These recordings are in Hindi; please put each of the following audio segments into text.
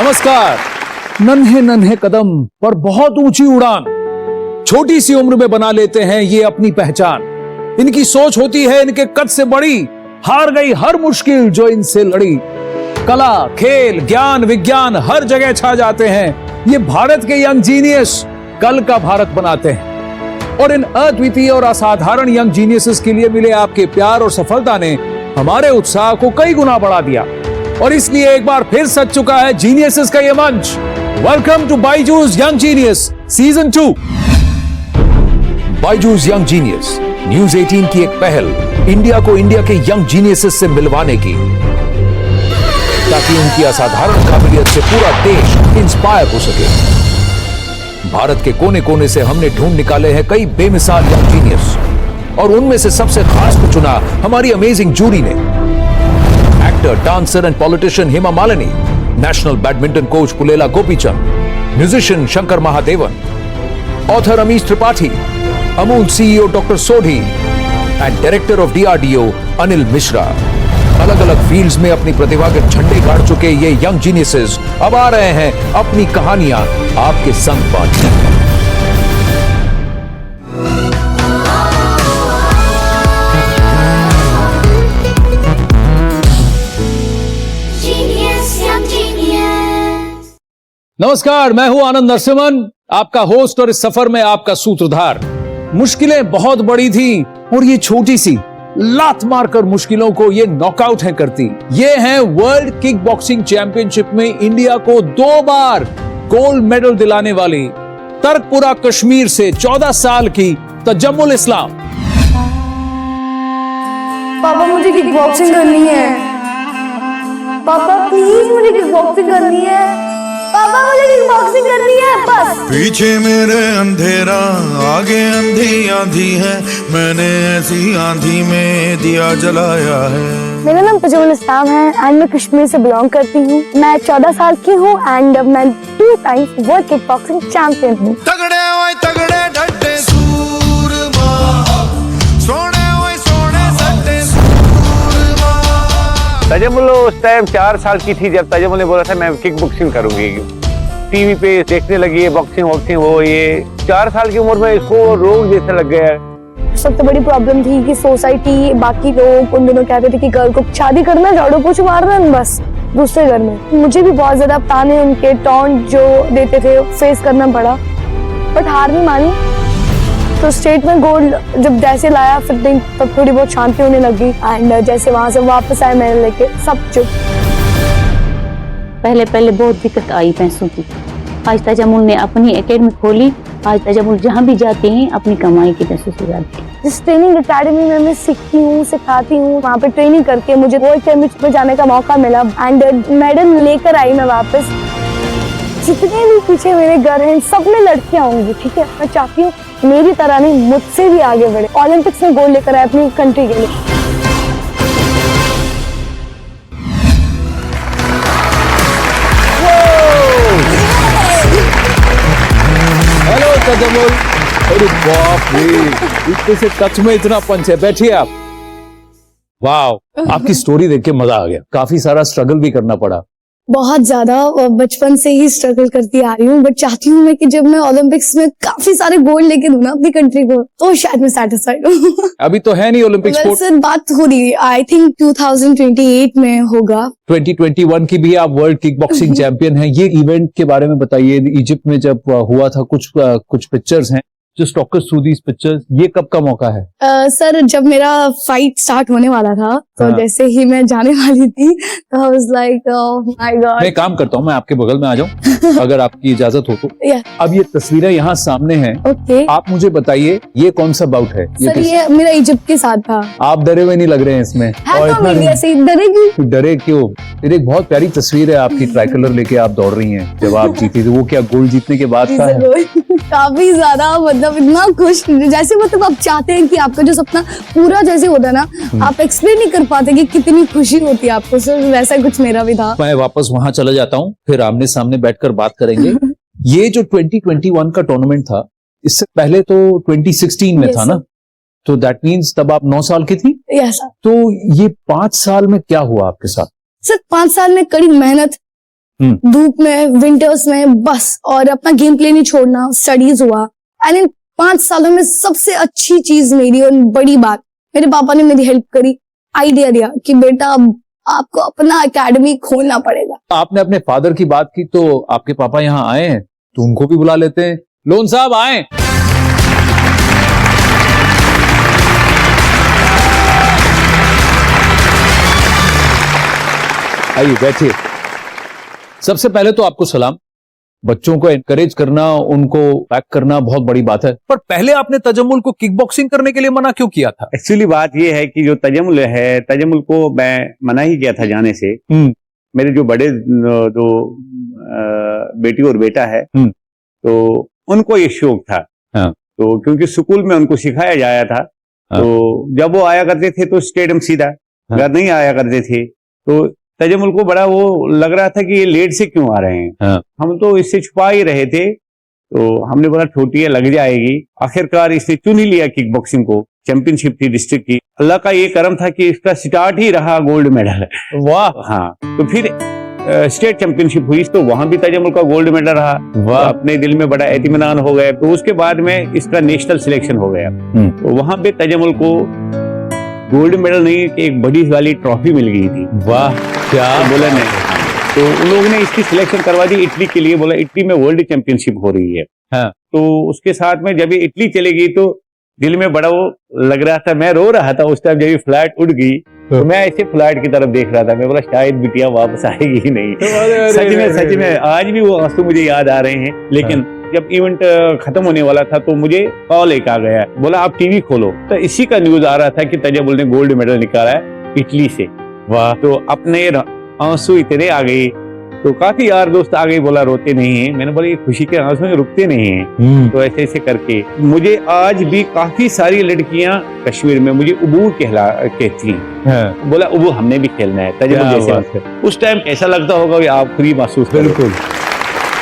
नमस्कार। नन्हे नन्हे कदम पर बहुत ऊंची उड़ान, छोटी सी उम्र में बना लेते हैं ये अपनी पहचान। इनकी सोच होती है इनके कद से बड़ी, हार गई हर मुश्किल जो इनसे लड़ी। कला, खेल, ज्ञान, विज्ञान हर जगह छा जाते हैं। ये भारत के यंग जीनियस कल का भारत बनाते हैं। और इन अद्वितीय और असाधारण यंग जीनियसेस के लिए मिले आपके प्यार और सफलता ने हमारे उत्साह को कई गुना बढ़ा दिया। और इसलिए एक बार फिर सज चुका है जीनियसेस का ये मंच। Welcome to Byju's young genius season 2। Byju's young genius news 18 की एक पहल इंडिया को इंडिया के यंग जीनियसेस से मिलवाने की, ताकि उनकी असाधारण काबिलियत से पूरा देश इंस्पायर हो सके। भारत के कोने कोने से हमने ढूंढ निकाले हैं कई बेमिसाल यंग जीनियस, और उनमें से सबसे खास को चुना हमारी अमेजिंग जूरी ने। Actor, dancer and politician Hema Malini, national badminton coach Pullela Gopichand, musician Shankar Mahadevan, author Amish Tripathi, Amul CEO doctor Sodhi and director of DRDO Anil Mishra. अलग अलग फील्ड्स में अपनी प्रतिभा के झंडे गाड़ चुके ये यंग जीनियसेस अब आ रहे हैं अपनी कहानियां आपके संग बांटने। नमस्कार, मैं हूं आनंद नरसिम्हन, आपका होस्ट और इस सफर में आपका सूत्रधार। मुश्किलें बहुत बड़ी थी और ये छोटी सी लात मारकर मुश्किलों को ये नॉकआउट है करती। ये हैं वर्ल्ड किक बॉक्सिंग चैंपियनशिप में इंडिया को 2 बार गोल्ड मेडल दिलाने वाली तरकपुरा कश्मीर से 14 साल की तजम्मुल इस्लाम। पापा मुझे किक बॉक्सिंग करनी है। पापा प्लीज मुझे किक बॉक्सिंग करनी है। पापा मुझे किक बॉक्सिंग करनी है बस। पीछे मेरे अंधेरा, आगे अंधी आंधी है, मैंने ऐसी आंधी में दिया जलाया है। मेरा नाम तजम्मुल इस्लाम है एंड मैं कश्मीर से बिलोंग करती हूँ। मैं 14 साल की हूँ एंड मैं 2 times world kick boxing champion हूँ। तगड़े ओए तगड़े डड्डे सूरमा, सोने ओए सोने सट्टे सूरमा। तजम्मुल उस टाइम 4 साल की थी जब तजम्मुल ने बोला था मैं किक बॉक्सिंग करूंगी। टीवी पे देखने लगी है बॉक्सिंग वो ये 4 साल की उम्र में इसको रोग जैसा लग गया है। सबसे बड़ी प्रॉब्लम थी कि सोसाइटी, बाकी लोग उन दिनों कहते थे कि गर्ल को शादी करना, झाड़ू पोछू मारना बस दूसरे घर में। मुझे भी बहुत ज्यादा ताने, उनके टॉन्ट जो देते थे फेस करना पड़ा, बट हार नहीं मानी। तो स्टेट में गोल्ड जब जैसे लाया फिर तब थोड़ी बहुत शांति होने लगी एंड जैसे वहां से वापस आए मैंने लेके सब चुप। पहले बहुत दिक्कत आई पैसों की। आज तजम्मुल ने अपनी एकेडमी खोली। आज तजम्मुल जहाँ भी जाते हैं अपनी कमाई के पैसों से जाते हैं। जिस ट्रेनिंग एकेडमी में मैं सीखती हूँ, सिखाती हूँ, वहाँ पे ट्रेनिंग करके मुझे वर्ल्ड चैंपियनशिप में जाने का मौका मिला एंड मेडल लेकर आई मैं वापस। जितने भी पीछे मेरे घर हैं सब में लड़कियां होंगी, ठीक है। मैं चाहती हूँ मेरी तरह नहीं, मुझसे भी आगे बढ़े, ओलंपिक्स में गोल्ड लेकर आए अपनी कंट्री के लिए। हेलो तजम्मुल। अरे बाप रे, इतने से टच में इतना पंच है। बैठिए आप। वाह, आपकी स्टोरी देख के मजा आ गया। काफी सारा स्ट्रगल भी करना पड़ा। बहुत ज्यादा, बचपन से ही स्ट्रगल करती आ रही हूँ, बट चाहती हूँ मैं कि जब मैं ओलंपिक्स में काफी सारे गोल्ड लेके दूँ ना अपनी कंट्री को, तो शायद मैं सेटिस्फाइड हूँ। अभी तो है नहीं ओलंपिक स्पोर्ट। सर बात हो रही है, आई थिंक 2028 में होगा। 2021 की भी आप वर्ल्ड किक बॉक्सिंग चैंपियन हैं। ये इवेंट के बारे में बताइए। इजिप्ट में जब हुआ था, कुछ पिक्चर्स हैं, जस्ट टॉक अस थ्रू दीस पिक्चर्स। ये कब का मौका है? सर जब मेरा फाइट स्टार्ट होने वाला था, तो जैसे ही मैं जाने वाली थी, तो I was like oh my God. मैं काम करता हूँ, मैं आपके बगल में आ जाऊँ अगर आपकी इजाजत हो तो। अब ये तस्वीरें यहाँ सामने हैं। ओके, आप मुझे बताइए ये कौन सा बाउट है? सर ये मेरा इजिप्ट के साथ था। आप डरे हुए नहीं लग रहे हैं इसमें। डरेगी? डरे क्यों? फिर एक बहुत प्यारी तस्वीर है आपकी, ट्राइकलर लेके आप दौड़ रही हैं जब आप जीती थी। वो क्या गोल्ड जीतने के बाद का है? काफी ज्यादा, मतलब इतना खुश, जैसे मतलब आप चाहते हैं कि आपका जो सपना पूरा जैसे होता है ना, आप एक्सप्लेन नहीं कर पाते कि कितनी खुशी होती है आपको। सर वैसा कुछ मेरा भी था। मैं वापस वहां चला जाता हूँ, फिर आमने सामने बैठकर बात करेंगे। ये जो 2021 का टूर्नामेंट था, इससे पहले तो 2016 में था ना, तो दैट मीन्स तब आप 9 साल की थी। Yes sir. तो ये 5 साल में क्या हुआ आपके साथ? सर 5 साल में कड़ी मेहनत, धूप में, विंटर्स में, बस। और अपना गेम प्ले नहीं छोड़ना, स्टडीज हुआ। एंड इन 5 सालों में सबसे अच्छी चीज मेरी और बड़ी बात, मेरे पापा ने मेरी हेल्प करी, आइडिया दिया कि बेटा अब आपको अपना एकेडमी खोलना पड़ेगा। आपने अपने फादर की बात की तो आपके पापा यहाँ आए हैं, तो उनको भी बुला लेते हैं। लोन साहब आए। आइए बैठिए। सबसे पहले तो आपको सलाम। बच्चों को एनकरेज करना, उनको बैक करना बहुत बड़ी बात है, पर पहले आपने तजम्मुल को किक बॉक्सिंग करने के लिए मना क्यों किया था? एक्चुअली बात ये है कि जो तजम्मुल है, तजम्मुल को मैं मना ही किया था जाने से। मेरे जो बड़े जो बेटी और बेटा है, तो उनको ये शौक था। हाँ। तो क्योंकि स्कूल में उनको सिखाया जाया था। हाँ। तो जब वो आया करते थे तो स्टेडियम सीधा, हाँ। घर नहीं आया करते थे, तो तजम्मुल को बड़ा वो लग रहा था कि ये लेट से क्यों आ रहे हैं। हाँ। हम तो इससे छुपा ही रहे थे, तो हमने बोला छोटी है, लग जाएगी। आखिरकार इसने चुन ही लिया किक बॉक्सिंग को। चैंपियनशिप थी डिस्ट्रिक्ट की। अल्लाह का ये करम था कि इसका स्टार्ट ही रहा गोल्ड मेडल। वाह। हाँ, तो फिर स्टेट चैंपियनशिप हुई तो वहां भी तजम्मुल का गोल्ड मेडल रहा। वाह। अपने दिल में बड़ा एतमानान हो गया। तो उसके बाद में इसका नेशनल सिलेक्शन हो गया। तो वहां पे तजम्मुल को गोल्ड मेडल नहीं, एक बड़ी वाली ट्रॉफी मिल गई थी। वाह, क्या तो बोला नहीं। तो उन लोगों ने इसकी सिलेक्शन करवा दी इटली के लिए। बोला इटली में वर्ल्ड चैंपियनशिप हो रही है। हाँ। तो उसके साथ में जब ये इटली चली गई तो दिल में बड़ा वो लग रहा था। मैं रो रहा था उस टाइम जब ये फ्लाइट उड़ गई, तो मैं ऐसे फ्लाइट की तरफ देख रहा था। मैं बोला शायद बिटिया वापस आएगी ही नहीं। सच में आज भी वो आंसू मुझे याद आ रहे हैं। लेकिन जब इवेंट खत्म होने वाला था तो मुझे कॉल एक आ गया, बोला आप टीवी खोलो। तो इसी का न्यूज आ रहा था कि तजम्मुल ने गोल्ड मेडल निकाला है इटली से। वाह। तो अपने आंसू इतने आ गए, तो काफी यार दोस्त आ गए, बोला रोते नहीं है। मैंने बोला ये खुशी के आंसू रुकते नहीं हैं। तो ऐसे ऐसे करके मुझे आज भी काफी सारी लड़कियां कश्मीर में मुझे उबू कहती हैं। बोला उबू हमने भी खेलना है तजम्मुल जैसे। उस टाइम ऐसा लगता होगा कि आप फ्री महसूस करें। बिल्कुल।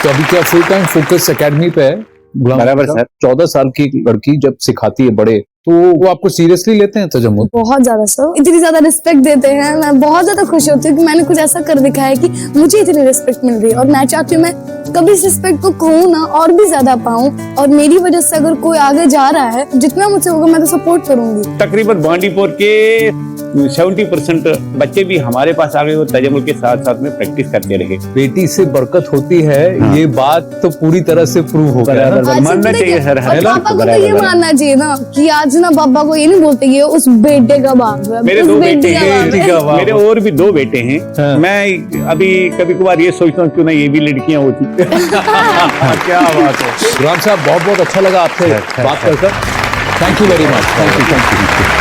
तो अभी क्या फुल टाइम फोकस एकेडमी पे है? बराबर सर। 14 साल की लड़की जब सिखाती है बड़े, तो वो आपको सीरियसली लेते हैं तजम्मुल? बहुत ज्यादा सर, इतनी ज्यादा रिस्पेक्ट देते हैं। मैं बहुत ज्यादा खुश होती हूँ कि मैंने कुछ ऐसा कर दिखाया कि मुझे इतनी रिस्पेक्ट मिल रही है। और मैं चाहती हूँ मैं कभी इस रिस्पेक्ट को खोऊं ना, और भी ज्यादा पाऊं। और मेरी वजह से अगर कोई आगे जा रहा है, जितना मुझसे होगा मैं तो सपोर्ट करूंगी। तकरीबन बांडीपुर के 70% बच्चे भी हमारे पास आ गए और तजम्मुल के साथ साथ में प्रैक्टिस करते रहे। बेटी से बरकत होती है। हाँ। ये बात तो पूरी तरह से प्रूव हो गया ना? मानना चाहिए सर। और पापा को तो ये मानना चाहिए ना कि आज ना पापा को ये नहीं बोलते कि उस बेटे का बाप है। मेरे 2 बेटे हैं, मेरे और भी 2 बेटे हैं। हाँ। मैं अभी कभी कभार ये सोचता हूँ क्यों ना ये भी लड़कियां होती। क्या बात है। गुलाम साहब बहुत बहुत अच्छा लगा आपसे बात कर। Thank you very much. Thank you.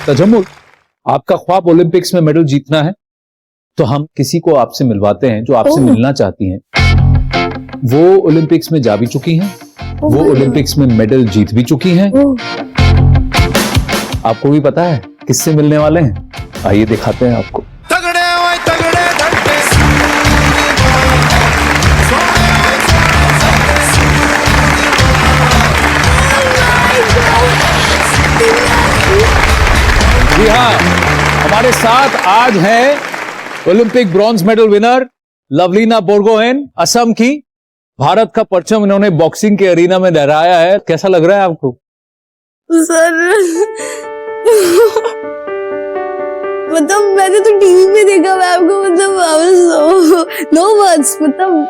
Tajammul, आपका ख्वाब ओलंपिक्स में मेडल जीतना है, तो हम किसी को आपसे मिलवाते हैं जो आपसे मिलना चाहती हैं। वो ओलंपिक्स में जा भी चुकी हैं, वो ओलंपिक्स में मेडल जीत भी चुकी हैं। आपको भी पता है किससे मिलने वाले हैं? आइए दिखाते हैं आपको। तगड़े ओए तगड़े धड़के जी हाँ, हमारे साथ आज है Olympic bronze medal winner Lovlina Borgohain, Assam की। भारत का परचम इन्होंने बॉक्सिंग के एरिना में लहराया है। कैसा लग रहा है आपको? सर मतलब मैंने तो टीवी में देखा मैम को, मतलब नो वर्ड्स, मतलब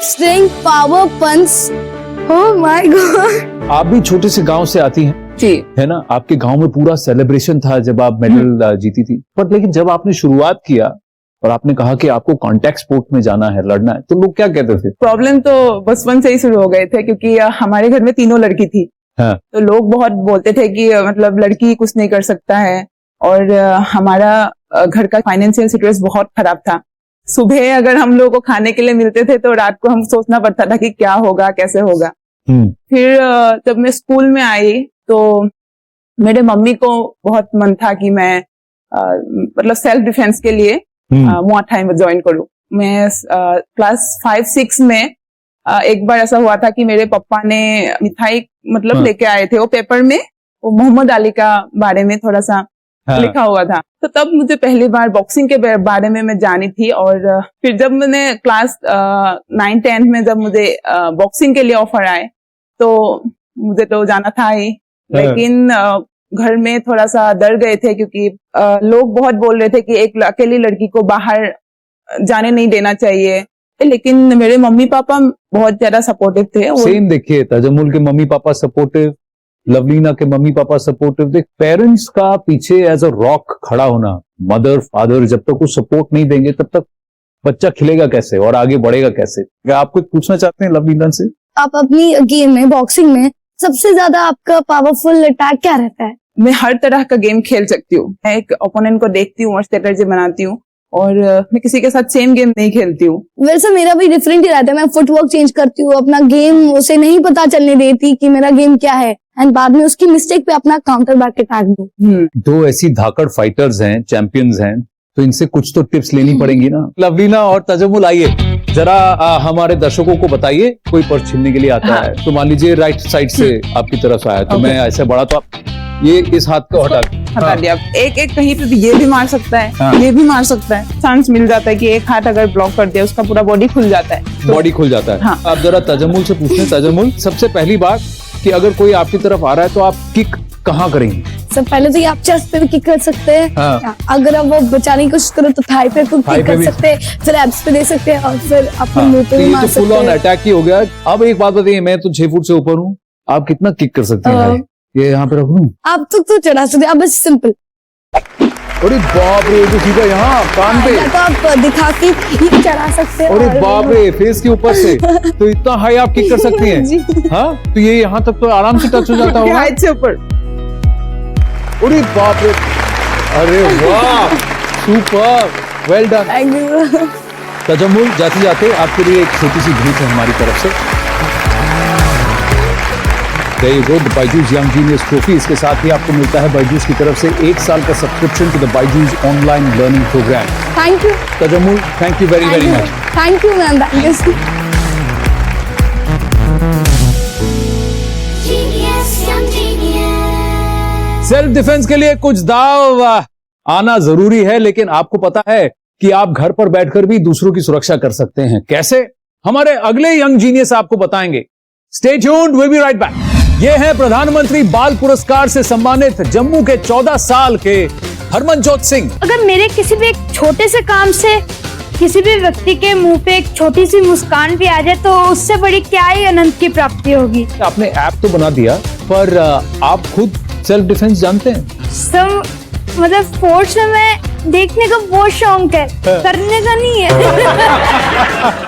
strength, power, punch. Oh my god. आप भी छोटे से गांव से आती हैं जी, है ना? आपके गांव में पूरा सेलिब्रेशन था जब आप मेडल जीती थी। पर लेकिन जब आपने शुरुआत किया और आपने कहा कि आपको कांटेक्ट स्पोर्ट में जाना है, लड़ना है, तो लोग क्या कहते थे? प्रॉब्लम तो बचपन से ही शुरू हो गए थे क्योंकि हमारे घर में 3 लड़की थी। हाँ। तो लोग बहुत बोलते थे कि मतलब लड़की कुछ नहीं कर सकता है। और हमारा घर का फाइनेंशियल सिचुएशन बहुत खराब था। सुबह अगर हम लोगों को खाने के लिए मिलते थे तो रात को हम सोचना पड़ता था कि क्या होगा, कैसे होगा। फिर जब मैं स्कूल में आई तो मेरे मम्मी को बहुत मन था कि मैं मतलब सेल्फ डिफेंस के लिए मुआ थाई में ज्वाइन करूं। मैं क्लास 5-6 में एक बार ऐसा हुआ था कि मेरे पापा ने मिठाई मतलब लेके आए थे। वो पेपर में वो मोहम्मद अली का बारे में थोड़ा सा हाँ। लिखा हुआ था। तो तब मुझे पहली बार बॉक्सिंग के बारे में मैं जानी थी। और फिर जब मैंने क्लास 9-10 में जब मुझे बॉक्सिंग के लिए ऑफर आए तो मुझे तो जाना था ही, लेकिन घर में थोड़ा सा डर गए थे क्योंकि लोग बहुत बोल रहे थे कि एक अकेली लड़की को बाहर जाने नहीं देना चाहिए। लेकिन मेरे मम्मी पापा बहुत ज्यादा सपोर्टिव थे। सेम देखिए, तजम्मुल के मम्मी पापा सपोर्टिव, लवलीना के मम्मी पापा सपोर्टिव। देख, पेरेंट्स का पीछे एज अ रॉक खड़ा होना, मदर फादर जब तक वो सपोर्ट नहीं देंगे तब तक बच्चा खिलेगा कैसे और आगे बढ़ेगा कैसे। क्या आप कुछ पूछना चाहते हैं लवलीना से? आप अपनी गेम में, बॉक्सिंग में सबसे ज्यादा आपका पावरफुल अटैक क्या रहता है? मैं हर तरह का गेम खेल सकती हूँ। मैं एक ओपोनेंट को देखती हूँ और स्ट्रेटजी बनाती हूँ, और मैं किसी के साथ सेम गेम नहीं खेलती हूँ। वैसे मेरा भी डिफरेंट ही रहता है। मैं फुटवर्क चेंज करती हूँ, अपना गेम उसे नहीं पता चलने देती कि मेरा गेम क्या है, एंड बाद में उसकी मिस्टेक पे अपना काउंटर बैक अटैक दूं। दो ऐसी धाकड़ फाइटर्स हैं, चैंपियंस हैं, तो इनसे कुछ तो टिप्स लेनी पड़ेंगी ना। लवलीना और तजम्मुल, आइए जरा हमारे दर्शकों को बताइए, कोई पर्स छीनने के लिए आता हाँ। है तो मान लीजिए राइट साइड से आपकी तरफ आया तो मैं ऐसे बढ़ा तो आप ये इस हाथ को हटा दिया। एक एक कहीं पे भी ये भी मार सकता है, हाँ। ये भी मार सकता है। चांस मिल जाता है कि एक हाथ अगर ब्लॉक कर दिया उसका पूरा बॉडी खुल जाता है। बॉडी खुल जाता है। हाँ। आप जरा तजम्मुल से पूछते हैं। तजम्मुल, सबसे पहली बात कि अगर कोई आपकी तरफ आ रहा है तो आप किक कहाँ करेंगी? सब पहले तो ये आप चेस्ट पे भी किक कर सकते हैं। हाँ। अगर आप वो बचाने की कोशिश करो तो थाई पे थाई किक पे कर भी। सकते हैं, फिर एब्स पे दे सकते हैं, और फिर अपने मुंह तो पे भी ये मार तो फुल सकते ऑन हैं। अटैक ही हो गया। अब एक बात बताइए, मैं तो 6 फुट से ऊपर हूँ, आप कितना किक कर सकते हैं? ये यहाँ पे रख लूं? आप तो चढ़ा सकते हैं, आप बस सिंपल। अरे बाप रे, तो सीधा यहाँ कान पे। या तो आप दिखा के ही चढ़ा सकते हैं। अरे और- बाप रे, फेस के ऊपर से तो इतना हाई आप किक कर सकती हैं? हाँ, तो ये यहाँ तक तो आराम से टच हो जाता होगा। हाइट से ऊपर। अरे बाप रे, अरे वाह, super, well done. Thank you। Tajammul, जाते जाते आपके लिए एक छोटी सी भेंट है हमारी तरफ से। There you go, the Byju's young genius trophy. इसके साथ ही आपको मिलता है बायजूस की तरफ से 1 साल का subscription to the Byju's online learning program. Thank you, Tajammul, thank you very very much. Thank you ma'am, thank you. Self defence के लिए कुछ दाव आना जरूरी है, लेकिन आपको पता है कि आप घर पर बैठकर भी दूसरों की सुरक्षा कर सकते हैं। कैसे? हमारे अगले यंग जीनियस आपको बताएंगे। Stay tuned, will be right back. ये है प्रधानमंत्री बाल पुरस्कार से सम्मानित जम्मू के 14 साल के हरमनजोत सिंह। अगर मेरे किसी भी एक छोटे से काम से किसी भी व्यक्ति के मुंह पे एक छोटी सी मुस्कान भी आ जाए तो उससे बड़ी क्या ही आनंद की प्राप्ति होगी। आपने ऐप तो बना दिया, पर आप खुद सेल्फ डिफेंस जानते हैं? सब मतलब स्पोर्ट्स में मैं देखने का बहुत शौक है, करने का नहीं है।